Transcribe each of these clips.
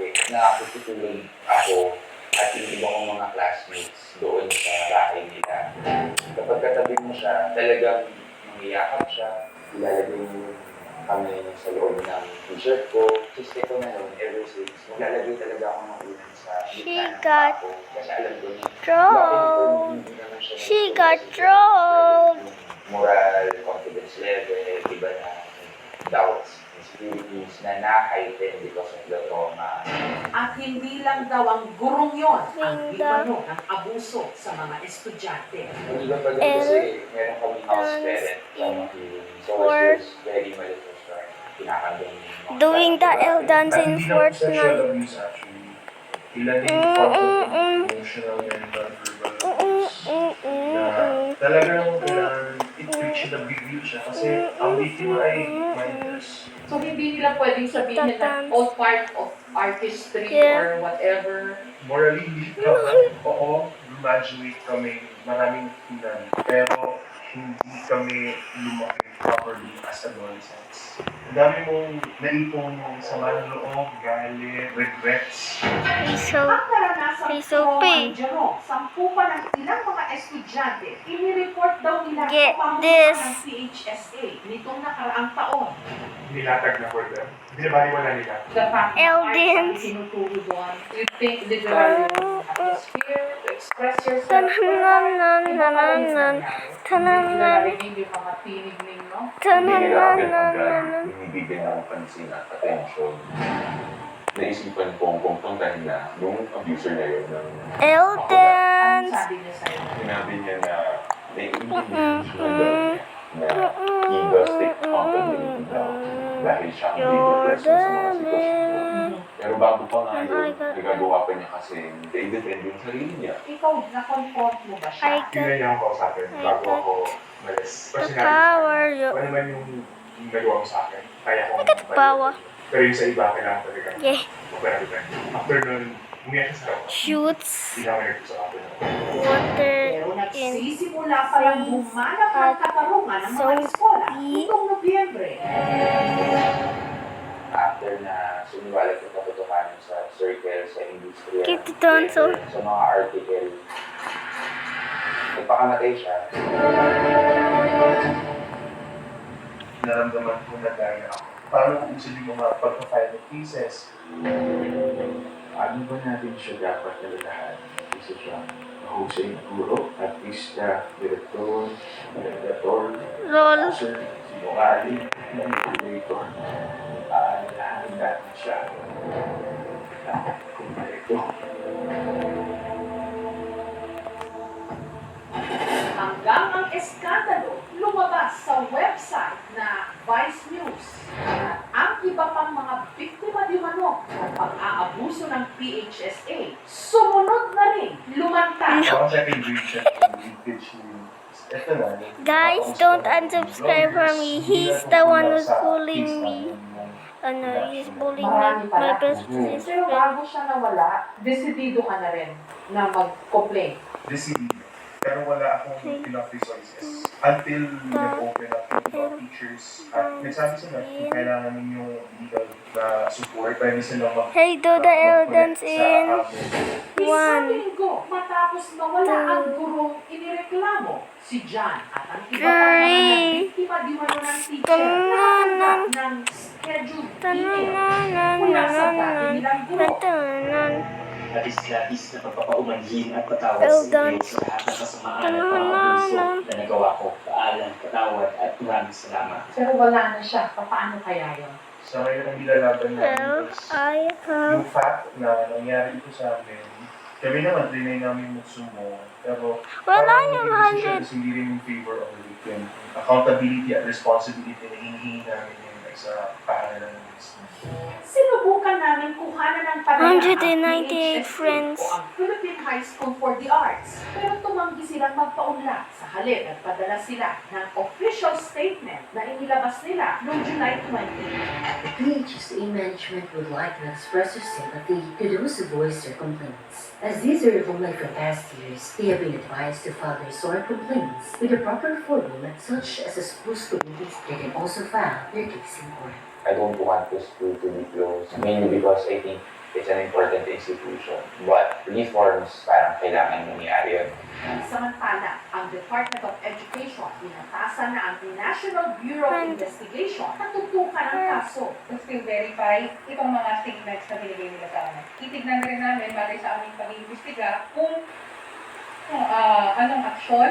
dati nakakatutulog ako at yung iba kong mga classmates doon sa bahay nila. Kapag katabi mo siya, talagang mangyayakap siya, ilalagay mo yung kamay niya sa loob ng t-shirt ko. Kasi ko na yun, ever since, maglalagay talaga ako ng ulan sa gitna ng ako. Kasi alam ko na, Trolled. She got trolled. Moral, confidence level, iba na doubts, insecurities na na-heighten because of the trauma. At hindi lang daw ang gurong yon ang Winda. gimano ng abuso sa mga estudyante. Yung iba pa din kasi meron kami house parent sa makiling. So it was very malicious or kinakandong yung mga Doing the klase, L diba? dance in Hindi lang sexual Fortnite. abuse actually. Ilan din yung emotional, mental, verbal abuse. Na talagang kailangan i-preach na big deal siya kasi ang biktima ay minors. So hindi nila pwedeng sabihin na all part of artistry Yeah. or whatever. Morally, hindi dapat, oo, graduate kami, maraming tunan. Pero hindi kami lumaki properly as adolescents. Ang dami mong naipong sama ng loob, galit, regrets. So, Ang karanasang He's so trauma big. ni Jerome, 10 pa ng ilang mga estudyante, inireport daw nila Get sa pamunuan this. ng PHSA nitong nakaraang taon. Nilatag na for them. Binabaliwala nila. The fact na arts Eldins. ang tinuturo doon, you think literally you have the sphere to express yourself. Tanananan. Tanananan. Hindi yung mga tinig ninyo. Hindi nila agad Tanananan. binibigyan ng pansin at attention. Naisipan kong pumuntahin na nung abuser na yun ng L Ano dance. sabi niya sa'yo? sinabi niya na naiintindihan siya daw niya na egoistic company daw dahil siya ang bigger person sa mga sitwasyon. Pero bago pa nga yun, nagagawa pa niya kasi i-defend yung sarili niya. Ikaw, na-confront mo ba I siya? Yun na niya ako kausapin bago ako malis. The Kasi power. ano naman yung nagawa mo sa akin, kaya ko Look at the power. Pero yung sa iba, kailangan talaga. Yeah. Magpapalitan. After nun, umiyak siya sa ako. Shoots Hindi namin nagpusapin. water Pero in nagsisimula pa lang bumanap ng katarungan ng mga eskola nitong Nobyembre. After na suniwalat yung katotohanan sa circle, sa industriya, Keep the tone so- sa mga article, nagpakamatay siya. Naramdaman ko na gaya ako. Paano kung sila yung mga pagpa-file ng cases? Ano ba natin siya dapat nalalahan? Isa siya mahusay na guro, artista, direktor, redaktor, roll. sinungaling, manipulator. Aalalahanin natin siya. Kung ito. Hanggang ang eskandalo lumabas sa website na Vice News. At ang iba pang mga biktima di umano ng pag-aabuso ng PHSA, sumunod na rin lumantad. Ako second grade siya yung vintage ni ito na. Guys, don't unsubscribe from me. He's the one who's bullying me. He's bullying Marami my pala. best Pero friend. bago siya nawala, desidido ka na rin na mag-complain. Decidido. Pero wala akong enough resources. Until nag-open up yung mga teachers at nagsabi sila kung kailangan ninyo legal na support, pwede sila Hey, do the L dance in Isang 1, linggo matapos mawala ang gurong inireklamo, si John at ang iba pang mga 3. biktima di umano ng teacher natanggap ng scheduled email mula sa dati nilang guro. Labis-labis na pagpapaumanhin at patawad Well sa done. iyo sa lahat ng kasamaan at pang-abuso na nagawa ko. Paalam, patawad at maraming salamat. Pero wala na siya, paano kaya yun? Sa ngayon ang nilalaban Well, namin is I have yung fact na nangyari ito sa amin. Kami naman, trinay namin magsumo. Pero Wala parang yung yung decision 100. is hindi rin in favor of the victim. Accountability at responsibility na hinihingi namin yun ay sa pahalan ng business. Sinubukan namin kuhanan ng panayam 198 friends. o ang Philippine High School for the Arts. Pero tumanggi silang magpaunlak. Sa halip, nagpadala sila ng official statement na inilabas nila noong July 20. The PHSA management would like to express their sympathy to those who voiced their complaints. As these are evolving from past years, they have been advised to file their SOAR complaints with a proper forum such as a schools committees. They can also file their case in court. I don't want this school to be closed. Mainly because I think it's an important institution. But reforms, parang kailangan mangyari yun. Samantala, ang Department of Education, inatasan na ang National Bureau of Investigation na tutukan ang kaso. To still verify itong mga statements na binigay nila sa amin. Titignan rin namin, bagay sa aming pag-iimbestiga, kung anong aksyon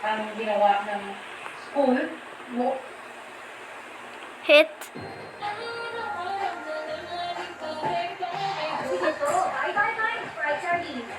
ang ginawa ng school mo. Hit. Sige to. Bye. Fried sardines.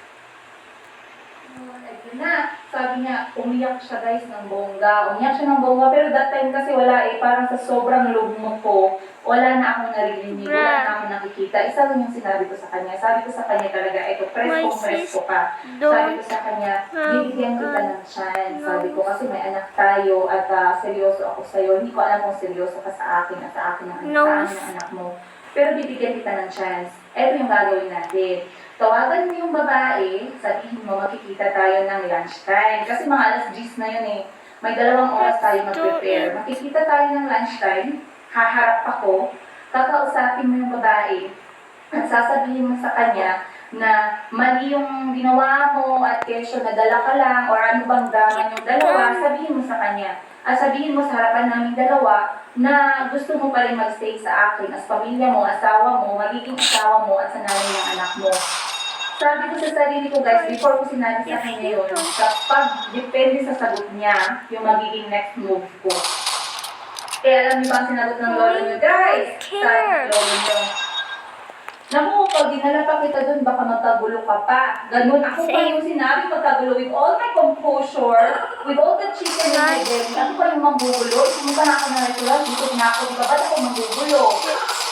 Ayun na. Sabi niya, umiyak siya guys ng bongga. Umiyak siya ng bongga. Pero that time kasi wala eh. Parang sa sobrang lugmok ko, wala na akong naririnig. Wala na akong nakikita. Isa lang yung sinabi ko sa kanya. Sabi ko sa kanya talaga, ito, presko ka. Sabi ko sa kanya, bibigyan kita ng chance. Sabi ko kasi may anak tayo at seryoso ako sa'yo. Hindi ko alam kung seryoso ka sa akin at sa akin ang anak mo. Pero bibigyan kita ng chance. Ito yung gagawin natin. Tawagan mo yung babae, sabihin mo makikita tayo ng lunchtime. Kasi mga alas 10 na yun eh. May 2 oras tayo mag-prepare. Makikita tayo ng lunchtime, haharap ako, kakausapin mo yung babae, at sasabihin mo sa kanya na mali yung ginawa mo at kesyo nadala ka lang or ano bang daman yung dalawa, sabihin mo sa kanya. At sabihin mo sa harapan namin dalawa na gusto mo pa rin magstay sa akin as pamilya mo, asawa mo, magiging asawa mo at sa nanay ng anak mo. Sabi ko sa sarili ko guys, before ko sinabi sa kanya yun, kapag depende sa sagot niya, yung magiging next move ko. Kaya alam niyo ba ang sinagot ng lolo niyo? Guys, sabi ng lolo niyo, naku, pag dinala pa kita dun, baka magkagulo ka pa. Ganun, ako pa yung sinabi magkagulo with all my composure, with all the chicken in my belly. Ako pa yung manggugulo. Sumuka na ako na natural, dito na ako, diba? Ba't ako manggugulo?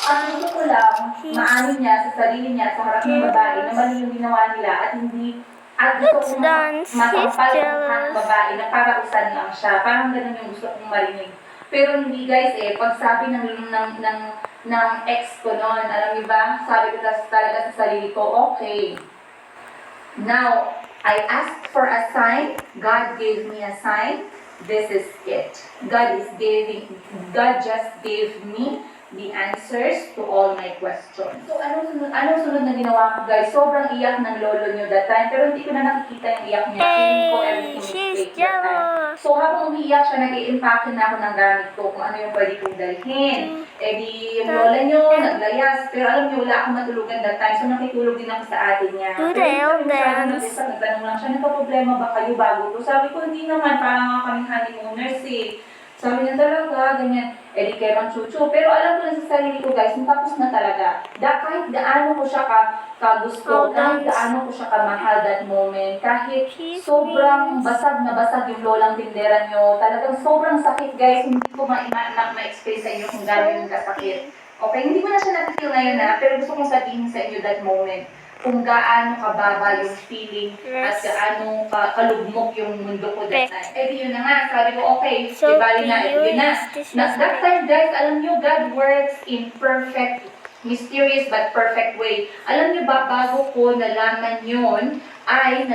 Ang gusto ko lang, maamin niya sa sarili niya, sa harap ng babae, na mali yung ginawa nila at hindi, at gusto ko masampal ang babae na parausan lang siya. Parang ganun yung gusto kong marinig. Pero hindi guys eh, pag sabi ng ex ko noon, alam niyo ba, sabi ko talaga sa sarili ko, okay. Now, I asked for a sign, God gave me a sign, this is it. God just gave me the answers to all my questions. So, anong sunod na ginawa ko guys? Sobrang iyak ng lolo niyo that time, pero hindi ko na nakikita yung iyak niya. Feeling ko everything is fake that time. So, habang umiiyak siya, nag-i-impake na ako ng gamit ko kung ano yung pwede kong dalhin. Eh di, yung lola niyo, naglayas. Pero alam niyo, wala akong matulugan that time. So, nakitulog din ako sa atin niya. Pero nagtanong lang siya, nagka-problema ba kayo bago to? Sabi ko, hindi naman, parang nga kaming honeymooners eh. Sabi niya talaga, ganyan. Eh di kayo ng chuchu. Pero alam ko na sa sarili ko guys, tapos na talaga. Kahit gaano ko siya kagusto, kahit gaano ko siya kamahal that moment, kahit sobrang basag na basag yung lolang tindera nyo, talagang sobrang sakit guys, hindi ko ma-explain sa inyo kung gano'n yung kasakit. Okay, hindi ko na siya nakikil ngayon na, pero gusto kong sabihin sa inyo that moment, kung gaano kababa yung feeling at gaano kalugmok yung mundo ko that time. Eh di yun na nga, sabi ko okay, So ibali na, yun na. curious. That time guys, alam nyo, God works in perfect, mysterious but perfect way. Alam nyo ba, bago ko nalaman yun, ay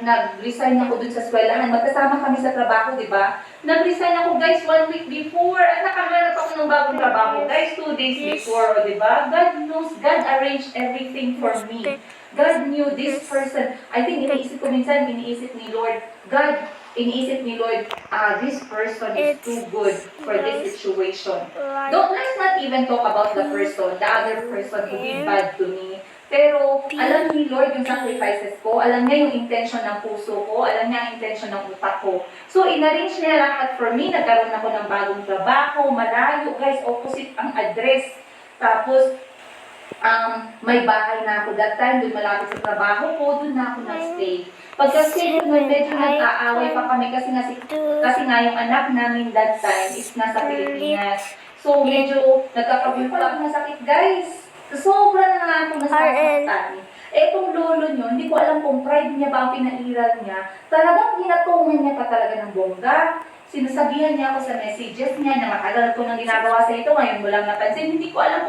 nag-resign ako dun sa eskwelahan. Magkasama kami sa trabaho, di ba? Nag-resign ako guys 1 week before. Nakahanap ako ng bagong trabaho guys 2 days before, di ba? God knows, God arranged everything for me. God knew this person. I think iniisip ko minsan, iniisip ni Lord, God, iniisip ni Lord, this person is too good for this situation. Let's not even talk about the person, the other person who did bad to me. Pero alam ni Lord yung sacrifices ko, alam niya yung intention ng puso ko, alam niya ang intention ng utak ko. So, inarrange niya lahat for me, nagkaroon ako ng bagong trabaho, malayo, guys, opposite ang address. Tapos, may bahay na ako that time, doon malapit sa trabaho ko, doon na ako nag-stay. Pagka-stay ko nun, medyo nag-aaway pa kami kasi nga yung anak namin that time is nasa Pilipinas. So, medyo nagkakagulo ako ng sakit, guys. Sobra na nga ako nasasaktan. Etong lolo nyo, hindi ko alam kung pride niya ba ang pinairal niya. Talagang hinatungan niya pa talaga ng bongga. Sinasabihan niya ako sa messages niya na matagal ko nang ginagawa sa ito, ngayon mo lang napansin. Hindi ko alam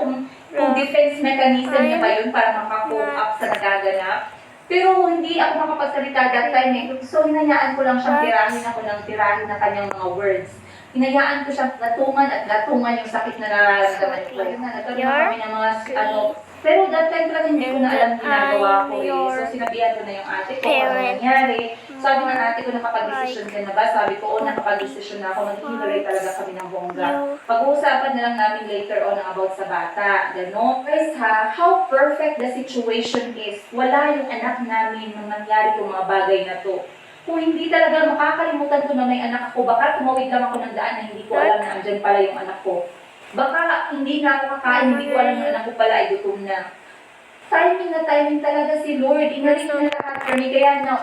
kung defense mechanism niya ba yun para makakope up sa nagaganap. Pero hindi ako makapagsalita that time eh. So hinayaan ko lang siyang tirahin na kanyang mga words. Hinayaan ko siyang gatungan at gatungan yung sakit na nararamdaman ko. Yun na, nagkaroon kami ng mga Pero that time talaga hindi ko na alam ginagawa ko I'm eh. your So sinabihan ko na yung ate ko kung ano parent. nangyari. Sabi ng ate ko, nakapag-desisyon ka na ba? Sabi ko, oo, nakapag-desisyon na ako. Maghihiwalay talaga kami ng bongga. Pag-uusapan na lang namin later on about sa bata. Gano'n. Guys ha, how perfect the situation is. Wala yung anak namin nung nangyari yung mga bagay na to. Kung hindi talaga makakalimutan ko na may anak ako, baka tumawid lang ako ng daan na hindi ko alam na andyan pala yung anak ko. Baka hindi na ako kakain, hindi ko alam na anak ko pala ay gutom na. Timing na timing talaga si Lord. Inalis na lahat for me. Kaya no,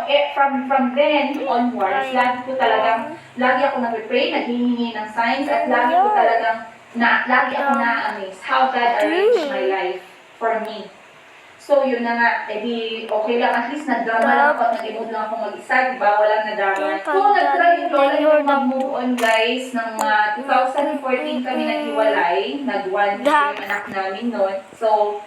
from then onwards, lagi ako nag-pray, naghihingi ng signs, at lagi ako na-amaze how God arranged my life for me. So yun na nga, edi okay lang, at least nag-drama lang ako at nag-emote lang ako mag-isa, diba? Walang na-drama. So nag-try yung lola yung mag-move on guys, ng 2014 kami naghiwalay, nag-1 year yung anak namin noon. So,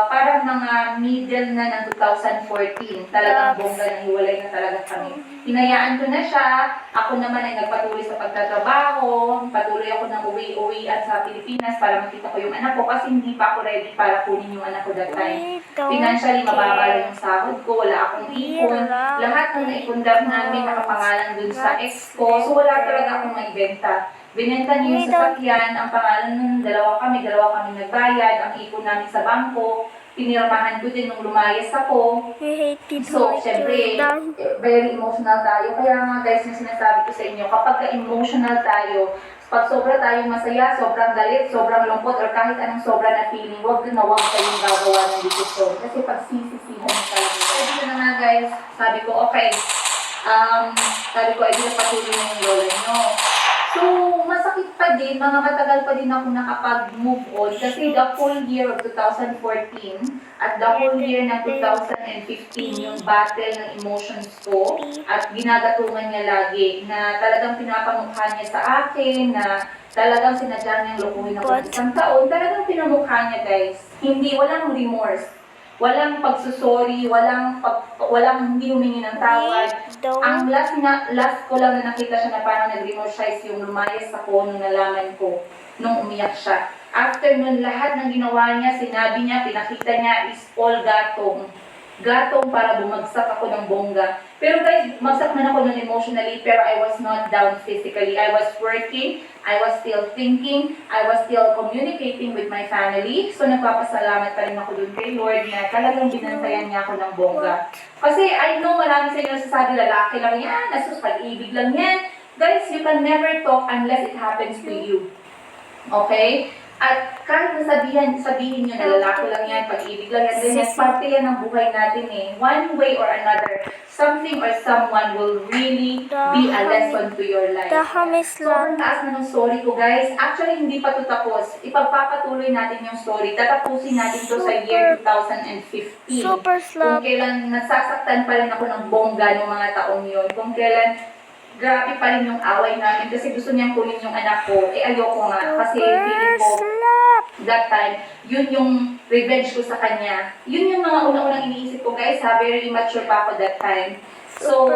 parang mga middle na ng 2014, talagang bongga na hiwalay na talaga kami. Hinayaan ko na siya, ako naman ay nagpatuloy sa pagtatrabaho, patuloy ako ng uwi-uwian sa Pilipinas para makita ko yung anak ko kasi hindi pa ako ready para kunin yung anak ko that time. Financially, mababa lang yung sahod ko, wala akong ipon, lahat ng naipundar namin nakapangalan dun sa ex ko, so wala talaga akong maibenta. Binenta niyo yung sasakyan, ang pangalan nun, dalawa kami nagbayad, ang ipon namin sa bangko, pinirmahan ko din nung lumayas ako. So, syempre, very emotional tayo. Kaya nga guys, yung sinasabi ko sa inyo, kapag ka-emotional tayo, pag sobra tayong masaya, sobrang galit, sobrang lungkot, or kahit anong sobra na feeling, huwag kayong gagawa ng desisyon. Kasi pag sisisihan mo talaga. So, dito na nga guys, sabi ko, okay, ay di na patuloy na yung lola nyo. So, masakit pa din, mga matagal pa din ako nakapag-move on kasi the whole year of 2014 at the whole year ng 2015 yung battle ng emotions ko at ginagatungan niya lagi na talagang pinapamukha niya sa akin na talagang sinadya niyang lokohin ako ng isang taon. Talagang pinamukha niya guys. Walang remorse. Walang pagsusori, walang hindi humingi ng tawad. Ang last ko lang na nakita siya na parang nag-remorse siya is yung lumayas ako nung nalaman ko, nung umiyak siya. After nun, lahat ng ginawa niya, sinabi niya, pinakita niya is all gatong. Gatong para bumagsak ako ng bongga. Pero guys, magsak man ako nun emotionally, pero I was not down physically. I was working, I was still thinking, I was still communicating with my family. So nagpapasalamat pa rin ako dun kay Lord na talagang binantayan niya ako ng bongga. Kasi I know marami sa inyo nasasabi, lalaki lang yan, nasus pag-ibig lang yan. Guys, you can never talk unless it happens to you. Okay? At kahit sabihin nyo na lalaki lang yan, pag-ibig lang yan, ganyan, parte yan ng buhay natin eh. One way or another, something or someone will really be a lesson to your life. Sobrang taas na ng story ko guys. Actually, hindi pa ito tapos. Ipagpapatuloy natin yung story. Tatapusin natin to sa year 2015. Kung kailan nasasaktan pa rin ako ng bongga ng mga taong yun. Kung kailan grabe pa rin yung away namin kasi gusto niyang kunin yung anak ko. Eh ayoko nga kasi feeling ko that time, yun yung revenge ko sa kanya. Yun yung mga unang-unang iniisip ko guys ha, very immature pa ako that time. So,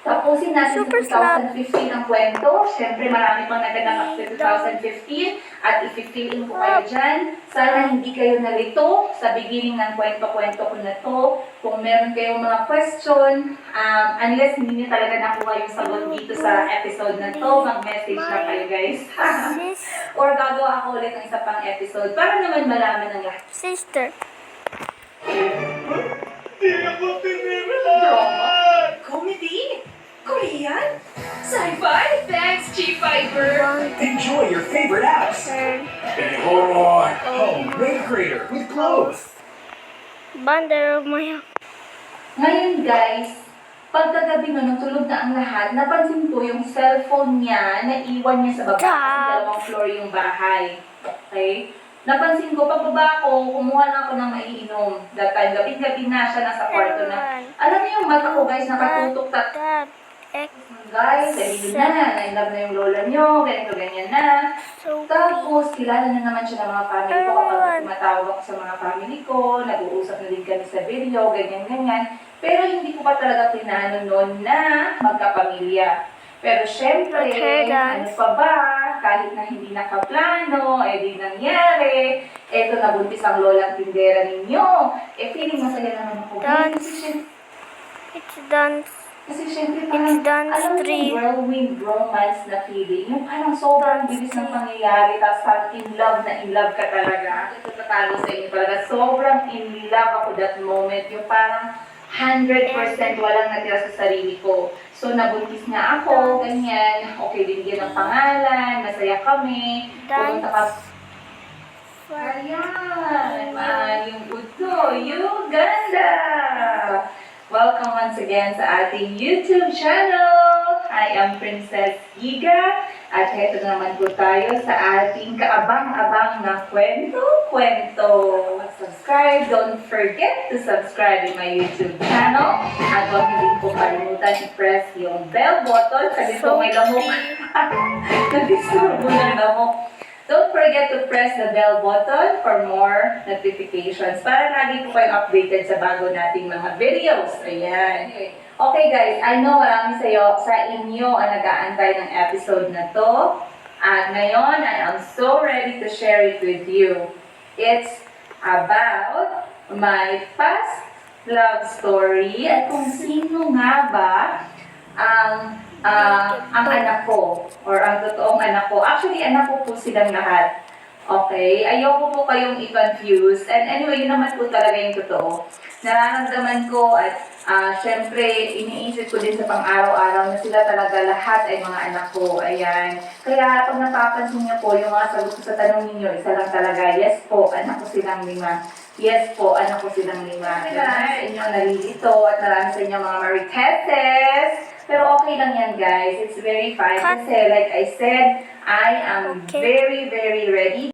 tapusin natin sa 2015 ang kwento. Siyempre marami pang naganap after 2015 at i-fill-in ko kayo dyan. Sana hindi kayo nalito sa beginning ng kwento-kwento ko na to. Kung meron kayong mga question, unless hindi niyo talaga nakuha yung sagot dito sa episode na to, mag-message na kayo guys. Or gagawa ako ulit ng isa pang episode para naman malaman ng lahat. Sister. Drama, comedy, Korean, sci-fi. Thanks, G-Fiber. Enjoy your favorite apps. Hey, hold on. Oh, Raid Creator with clothes. Bundle of my... Ngayon guys, pagkagabi nung tulog na ang lahat, napansin ko yung cellphone niya na iwan niya sa baba kasi dalawang floor yung bahay. Okay? Napansin ko, pagbaba ko, kumuha na ako ng maiinom. That time, gabi-gabi na siya, nasa kwarto na. Alam niyo yung mata ko guys, nakatutok guys, dahil yun na, na-inlove na yung lola niyo, ganito, ganyan na. Tapos, kilala na naman siya ng mga family ko kapag tumatawag ako sa mga family ko, nag-uusap na din kami sa video, ganyan, ganyan. Pero hindi ko pa talaga pinano noon na magkapamilya. Pero syempre, ano pa ba? kahit na hindi nakaplano, di nangyari. Eto, nabuntis ang lolang tindera ninyo. Feeling masaya naman ako. Dance. It's dance. Kasi syempre It's parang, dance alam mo 3. yung whirlwind romance na feeling, yung parang sobrang bilis ng pangyayari, tapos parang in love ka talaga. Ito tatalo sa inyo talaga, sobrang in love ako that moment, yung parang 100% walang natira sa sarili ko. So, nabuntis nga ako, ganyan, okay, binigyan ng pangalan, masaya kami, pumunta ka. Ayan, yung Uto, Uganda! Welcome once again sa ating YouTube channel. I am Princess Giga at heto naman po tayo sa ating kaabang-abang na kwento-kwento. Subscribe, don't forget to subscribe in my YouTube channel. At huwag din po kalimutan i-press yung bell button kasi ito may lamok. Nag-disturbo ng lamok. Don't forget to press the bell button for more notifications para lagi po kayong updated sa bago nating mga videos. Ayan. Okay guys, I know marami sa inyo ang nag-aantay ng episode na to. At ngayon, I am so ready to share it with you. It's about my past love story at kung sino nga ba ang anak ko or ang totoong anak ko. Actually, anak ko po silang lahat. Okay? Ayoko po kayong i-confuse. And anyway, yun naman po talaga yung totoo. Nararamdaman ko at syempre, iniisip ko din sa pang-araw-araw na sila talaga lahat ay mga anak ko. Ayan. Kaya pag napapansin niyo po, yung mga sagot ko sa tanong ninyo, isa lang talaga, yes po, anak ko silang 5. Yes po, anak ko silang 5. Marami sa inyo ang nalilito at marami sa inyo mga mariteses. Pero okay lang yan, guys. It's very fine. Kasi like I said, I am very, very ready